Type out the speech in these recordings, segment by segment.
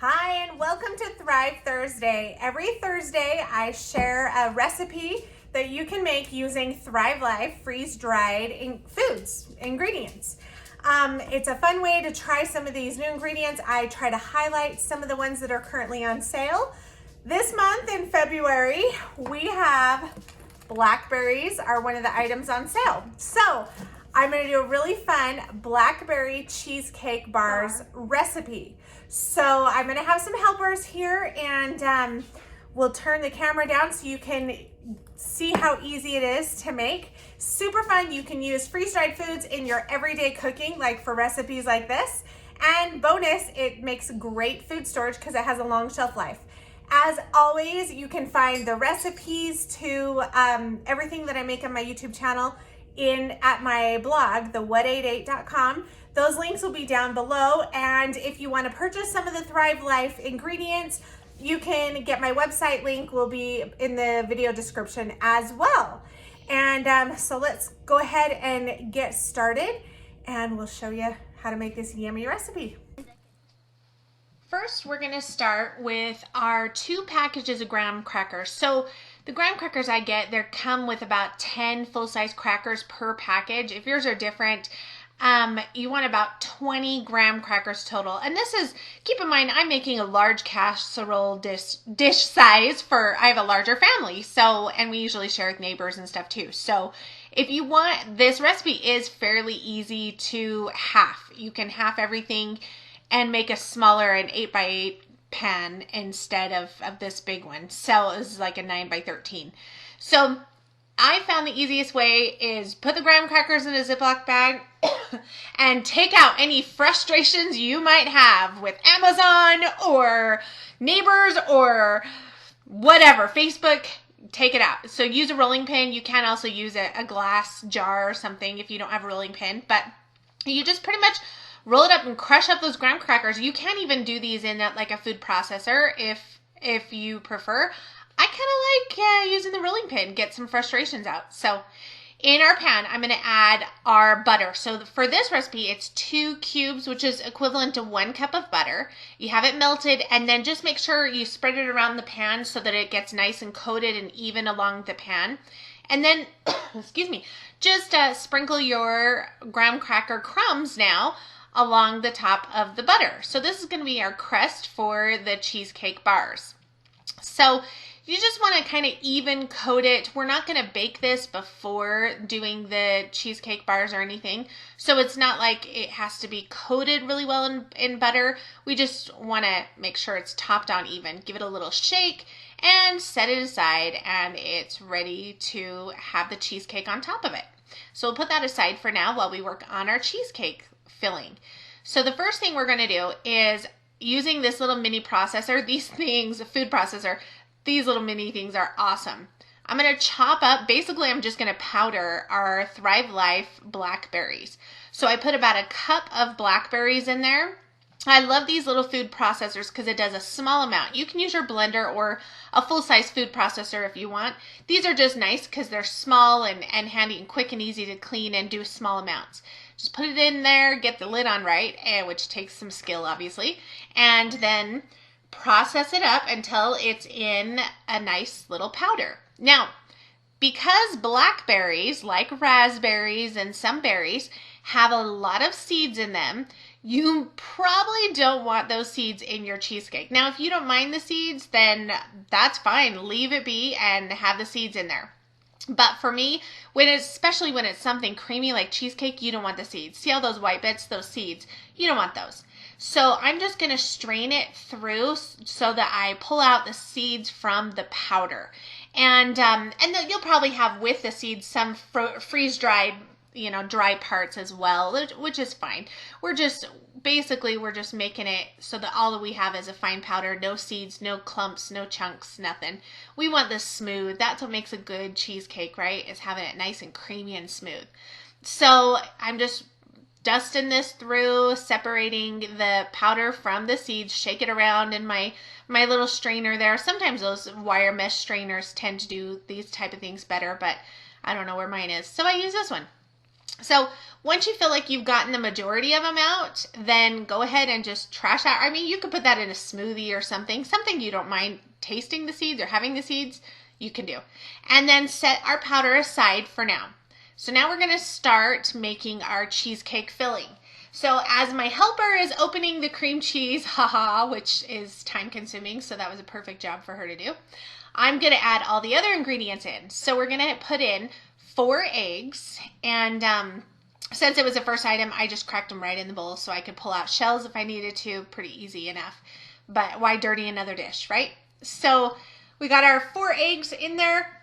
Hi, and welcome to Thrive Thursday. Every Thursday, I share a recipe that you can make using Thrive Life freeze-dried ingredients. It's a fun way to try some of these new ingredients. I try to highlight some of the ones that are currently on sale. This month in February, we have blackberries are one of the items on sale. So I'm gonna do a really fun Blackberry Cheesecake Bars recipe. So I'm gonna have some helpers here, and we'll turn the camera down so you can see how easy it is to make. Super fun. You can use freeze-dried foods in your everyday cooking, like for recipes like this. And bonus, it makes great food storage because it has a long shelf life. As always, you can find the recipes to everything that I make on my YouTube channel at my blog, the what88.com. Those links will be down below, and if you want to purchase some of the Thrive Life ingredients, you can get my website link, will be in the video description as well. And so let's go ahead and get started, and we'll show you how to make this yummy recipe. First, we're going to start with our 2 packages of graham crackers. So the graham crackers I get, they come with about 10 full-size crackers per package. If yours are different, you want about 20 graham crackers total. And this is, keep in mind, I'm making a large casserole dish size I have a larger family. So, and we usually share with neighbors and stuff too. So if you want, this recipe is fairly easy to half. You can half everything and make a smaller, an 8x8 pan instead of this big one. So this is like a 9x13. So I found the easiest way is put the graham crackers in a Ziploc bag and take out any frustrations you might have with Amazon or neighbors or whatever, Facebook. Take it out. So use a rolling pin. You can also use a glass jar or something if you don't have a rolling pin, but you just pretty much roll it up and crush up those graham crackers. You can even do these in like a food processor if you prefer. I kind of like using the rolling pin, get some frustrations out. So in our pan, I'm going to add our butter. So for this recipe, it's 2 cubes, which is equivalent to 1 cup of butter. You have it melted, and then just make sure you spread it around the pan so that it gets nice and coated and even along the pan. And then, excuse me, just sprinkle your graham cracker crumbs now along the top of the butter. So this is going to be our crust for the cheesecake bars. So you just want to kind of even coat it. We're not going to bake this before doing the cheesecake bars or anything. So it's not like it has to be coated really well in butter. We just want to make sure it's topped on even. Give it a little shake and set it aside, and it's ready to have the cheesecake on top of it. So we'll put that aside for now while we work on our cheesecake filling. So the first thing we're going to do is using this little mini processor. These things, a food processor, these little mini things are awesome. I'm going to chop up, basically I'm just going to powder our Thrive Life blackberries. So I put about a cup of blackberries in there. I love these little food processors because it does a small amount. You can use your blender or a full-size food processor if you want. These are just nice because they're small and handy and quick and easy to clean and do small amounts. Just put it in there, get the lid on right, which takes some skill obviously, and then process it up until it's in a nice little powder. Now, because blackberries, like raspberries and some berries, have a lot of seeds in them, you probably don't want those seeds in your cheesecake. Now, if you don't mind the seeds, then that's fine. Leave it be and have the seeds in there. But for me, especially when it's something creamy like cheesecake, you don't want the seeds. See all those white bits, those seeds? You don't want those. So I'm just going to strain it through so that I pull out the seeds from the powder. And then you'll probably have with the seeds some freeze-dried, dry parts as well, which is fine. We're just making it so that all that we have is a fine powder, no seeds, no clumps, no chunks, nothing. We want this smooth. That's what makes a good cheesecake, right? Is having it nice and creamy and smooth. So I'm just dusting this through, separating the powder from the seeds, shake it around in my little strainer there. Sometimes those wire mesh strainers tend to do these type of things better, but I don't know where mine is. So I use this one. So once you feel like you've gotten the majority of them out, then go ahead and just trash out. I mean, you could put that in a smoothie or something you don't mind tasting the seeds or having the seeds, you can do. And then set our powder aside for now. So now we're gonna start making our cheesecake filling. So as my helper is opening the cream cheese, haha, which is time consuming, so that was a perfect job for her to do, I'm gonna add all the other ingredients in. So we're gonna put in 4 eggs, and since it was the first item, I just cracked them right in the bowl so I could pull out shells if I needed to. Pretty easy enough, but why dirty another dish, right? So we got our 4 eggs in there,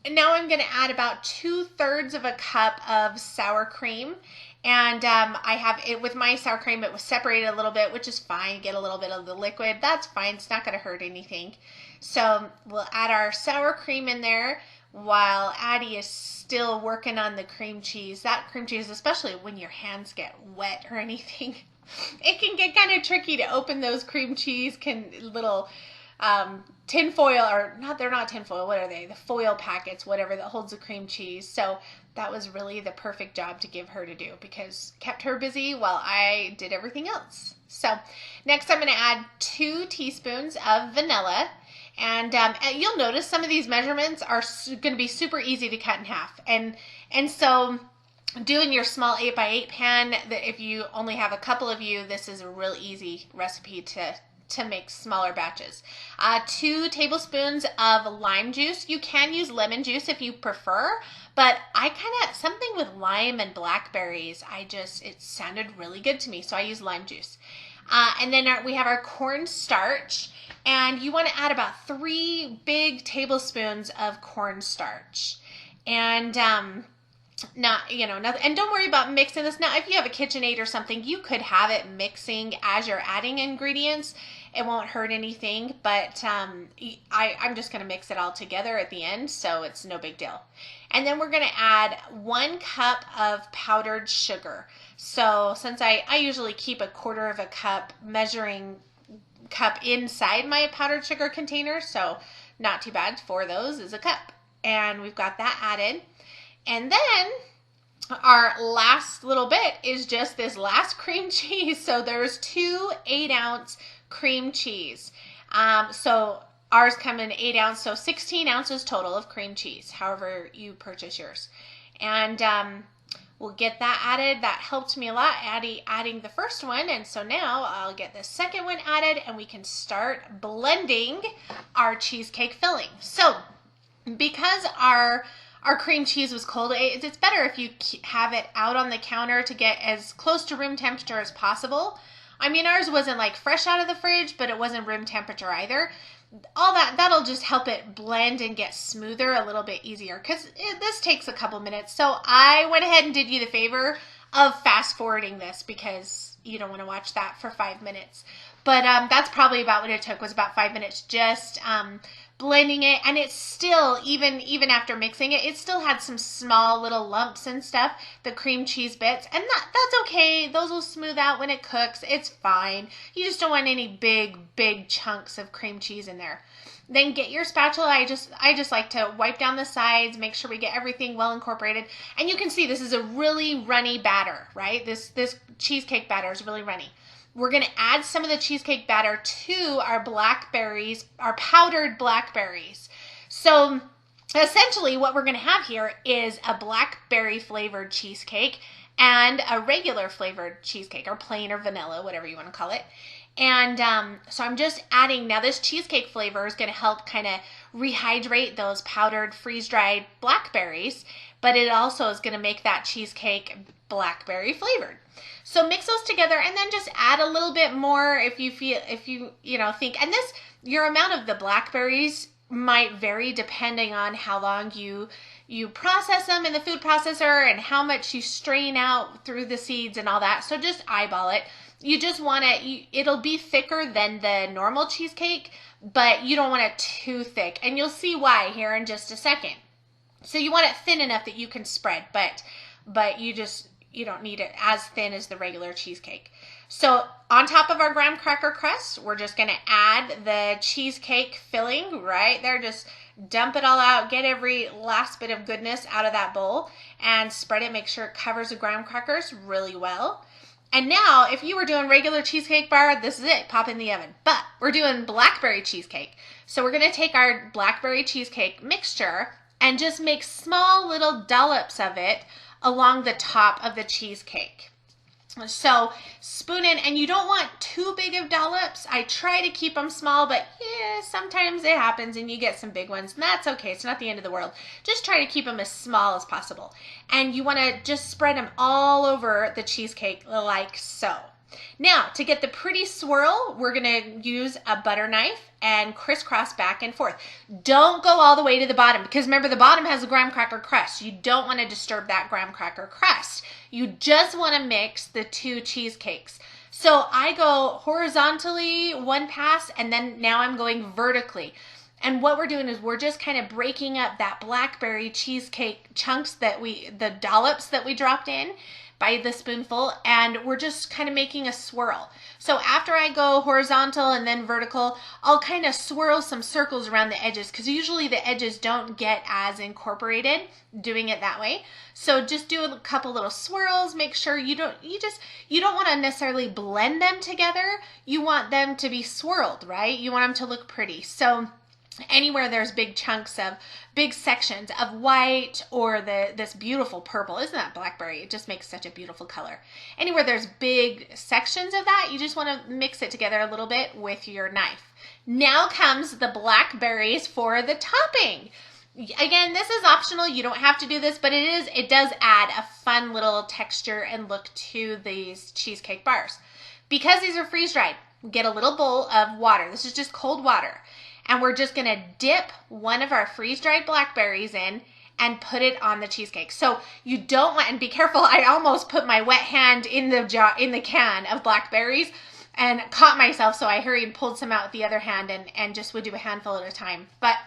and now I'm gonna add about 2/3 of a cup of sour cream. And I have it with my sour cream, it was separated a little bit, which is fine. Get a little bit of the liquid, that's fine, it's not gonna hurt anything. So we'll add our sour cream in there while Addie is still working on the cream cheese. That cream cheese, especially when your hands get wet or anything, it can get kind of tricky to open those cream cheese little tin foil, or not, they're not tin foil, what are they? The foil packets, whatever, that holds the cream cheese. So that was really the perfect job to give her to do, because kept her busy while I did everything else. So next I'm going to add 2 teaspoons of vanilla. And you'll notice some of these measurements are going to be super easy to cut in half. And so doing your small 8x8 pan, that if you only have a couple of you, this is a real easy recipe to make smaller batches. 2 tablespoons of lime juice. You can use lemon juice if you prefer, but I kind of, something with lime and blackberries, it sounded really good to me, so I use lime juice. And then we have our cornstarch, and you want to add about 3 big tablespoons of cornstarch. And and don't worry about mixing this. Now, if you have a KitchenAid or something, you could have it mixing as you're adding ingredients. It won't hurt anything, but I'm just going to mix it all together at the end, so it's no big deal. And then we're going to add 1 cup of powdered sugar. So since I usually keep a 1/4 of a cup measuring cup inside my powdered sugar container, so not too bad. 4 of those is a cup. And we've got that added. And then our last little bit is just this last cream cheese. So there's 2 8-ounce cream cheese. So ours come in 8 ounce, so 16 ounces total of cream cheese, however you purchase yours. And we'll get that added. That helped me a lot, adding the first one. And so now I'll get the second one added, and we can start blending our cheesecake filling. So because our cream cheese was cold, it's better if you have it out on the counter to get as close to room temperature as possible. I mean, ours wasn't like fresh out of the fridge, but it wasn't room temperature either. All that'll just help it blend and get smoother a little bit easier, because this takes a couple minutes. So I went ahead and did you the favor of fast forwarding this, because you don't want to watch that for 5 minutes. But that's probably about what it took, was about 5 minutes, just blending it. And it's still, even after mixing it, it still had some small little lumps and stuff, the cream cheese bits, and that's okay. Those will smooth out when it cooks. It's fine. You just don't want any big chunks of cream cheese in there. Then get your spatula. I just like to wipe down the sides, make sure we get everything well incorporated. And you can see this is a really runny batter, right? This cheesecake batter is really runny. We're going to add some of the cheesecake batter to our blackberries, our powdered blackberries. So essentially what we're going to have here is a blackberry flavored cheesecake and a regular flavored cheesecake, or plain or vanilla, whatever you want to call it. And so I'm just adding, now this cheesecake flavor is going to help kind of rehydrate those powdered freeze-dried blackberries, but it also is going to make that cheesecake blackberry flavored. So mix those together, and then just add a little bit more if you think, and your amount of the blackberries might vary depending on how long you process them in the food processor and how much you strain out through the seeds and all that. So just eyeball it. You just want it'll be thicker than the normal cheesecake, but you don't want it too thick. And you'll see why here in just a second. So you want it thin enough that you can spread, but you don't need it as thin as the regular cheesecake. So on top of our graham cracker crust, we're just going to add the cheesecake filling right there. Just dump it all out, get every last bit of goodness out of that bowl, and spread it. Make sure it covers the graham crackers really well. And now, if you were doing regular cheesecake bar, this is it, pop in the oven. But we're doing blackberry cheesecake. So we're going to take our blackberry cheesecake mixture and just make small little dollops of it along the top of the cheesecake. So spoon in, and you don't want too big of dollops. I try to keep them small, but yeah, sometimes it happens and you get some big ones, and that's okay. It's not the end of the world. Just try to keep them as small as possible. And you want to just spread them all over the cheesecake like so. Now, to get the pretty swirl, we're going to use a butter knife and crisscross back and forth. Don't go all the way to the bottom, because remember, the bottom has a graham cracker crust. You don't want to disturb that graham cracker crust. You just want to mix the two cheesecakes. So I go horizontally one pass, and then now I'm going vertically. And what we're doing is we're just kind of breaking up that blackberry cheesecake chunks the dollops that we dropped in by the spoonful, and we're just kind of making a swirl. So after I go horizontal and then vertical, I'll kind of swirl some circles around the edges, because usually the edges don't get as incorporated doing it that way. So just do a couple little swirls. Make sure you don't want to necessarily blend them together. You want them to be swirled, right? You want them to look pretty. So anywhere there's big sections of white or this beautiful purple, isn't that blackberry? It just makes such a beautiful color. Anywhere there's big sections of that, you just want to mix it together a little bit with your knife. Now comes the blackberries for the topping. Again, this is optional. You don't have to do this, but it does add a fun little texture and look to these cheesecake bars. Because these are freeze-dried, get a little bowl of water. This is just cold water. And we're just going to dip one of our freeze-dried blackberries in and put it on the cheesecake. So you don't want, and be careful, I almost put my wet hand in the can of blackberries and caught myself, so I hurried and pulled some out with the other hand and just would do a handful at a time. But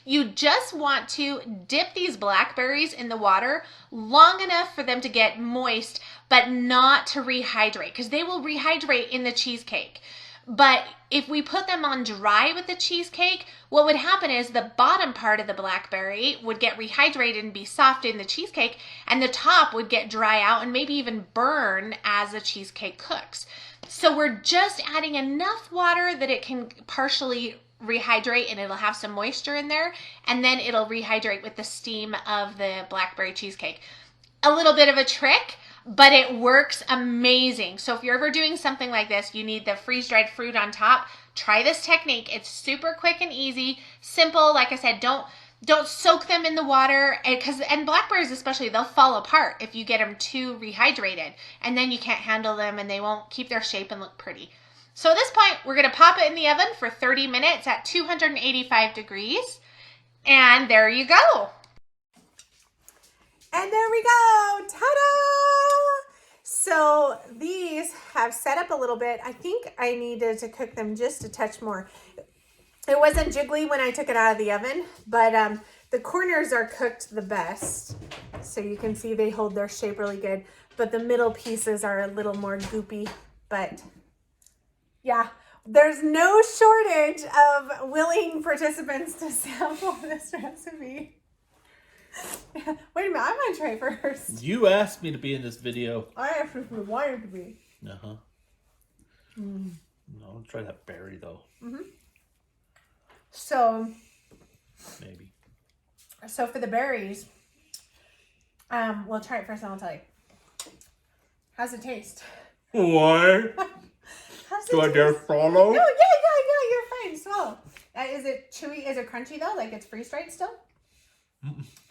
you just want to dip these blackberries in the water long enough for them to get moist, but not to rehydrate, because they will rehydrate in the cheesecake. But if we put them on dry with the cheesecake, what would happen is the bottom part of the blackberry would get rehydrated and be soft in the cheesecake, and the top would get dry out and maybe even burn as the cheesecake cooks. So we're just adding enough water that it can partially rehydrate, and it'll have some moisture in there, and then it'll rehydrate with the steam of the blackberry cheesecake. A little bit of a trick, but it works amazing. So if you're ever doing something like this, you need the freeze-dried fruit on top. Try this technique. It's super quick and easy, simple. Like I said, don't soak them in the water, and blackberries especially, they'll fall apart if you get them too rehydrated, and then you can't handle them and they won't keep their shape and look pretty. So at this point, we're going to pop it in the oven for 30 minutes at 285 degrees. And there you go. And there we go. Ta-da! So these have set up a little bit. I think I needed to cook them just a touch more. It wasn't jiggly when I took it out of the oven, but the corners are cooked the best. So you can see they hold their shape really good, but the middle pieces are a little more goopy. But yeah, there's no shortage of willing participants to sample this recipe. Wait a minute, I'm going to try first. You asked me to be in this video. I actually wanted to be. Uh-huh. No, I'll try that berry, though. Mm-hmm. So. Maybe. So for the berries, we'll try it first and I'll tell you. How's it taste? What? Do I dare swallow? No, yeah, you're fine. Swallow. Is it chewy? Is it crunchy, though? Like it's freeze-dried still?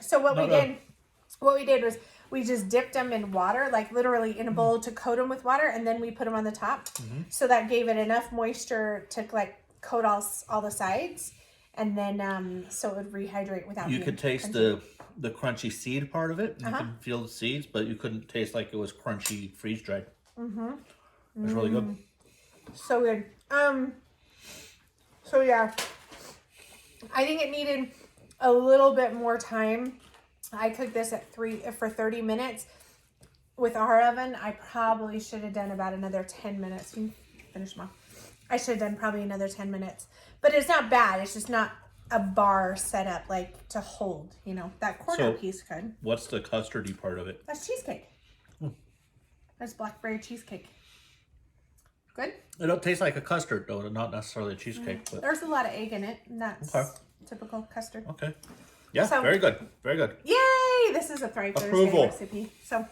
So what we did was we just dipped them in water, like literally in a bowl to coat them with water, and then we put them on the top. So that gave it enough moisture to like coat all the sides, and then so it would rehydrate without. You could taste crunchy. the crunchy seed part of it. You can feel the seeds, but you couldn't taste like it was crunchy freeze dried. It's really good. So good. So yeah, I think it needed a little bit more time. I cooked this for 30 minutes. with our oven, I probably should have done about another 10 minutes. You can finish them off. I should have done probably another 10 minutes. But it's not bad. It's just not a bar set up like to hold, you know. That corner piece could. What's the custardy part of it? That's cheesecake. That's blackberry cheesecake. Good? It don't taste like a custard though, not necessarily a cheesecake. But... There's a lot of egg in it, and that's typical custard. Okay. Yeah, so, very good. Very good. Yay! This is a Thrive Thursday recipe. So,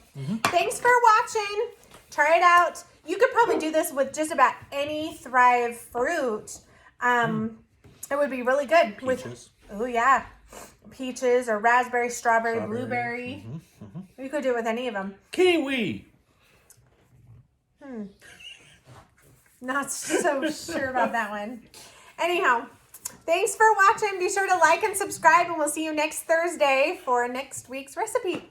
thanks for watching. Try it out. You could probably do this with just about any Thrive fruit. It would be really good. Peaches. Oh, yeah. Peaches or raspberry, strawberry, blueberry. You could do it with any of them. Kiwi. Not so sure about that one. Anyhow, thanks for watching. Be sure to like and subscribe, and we'll see you next Thursday for next week's recipe.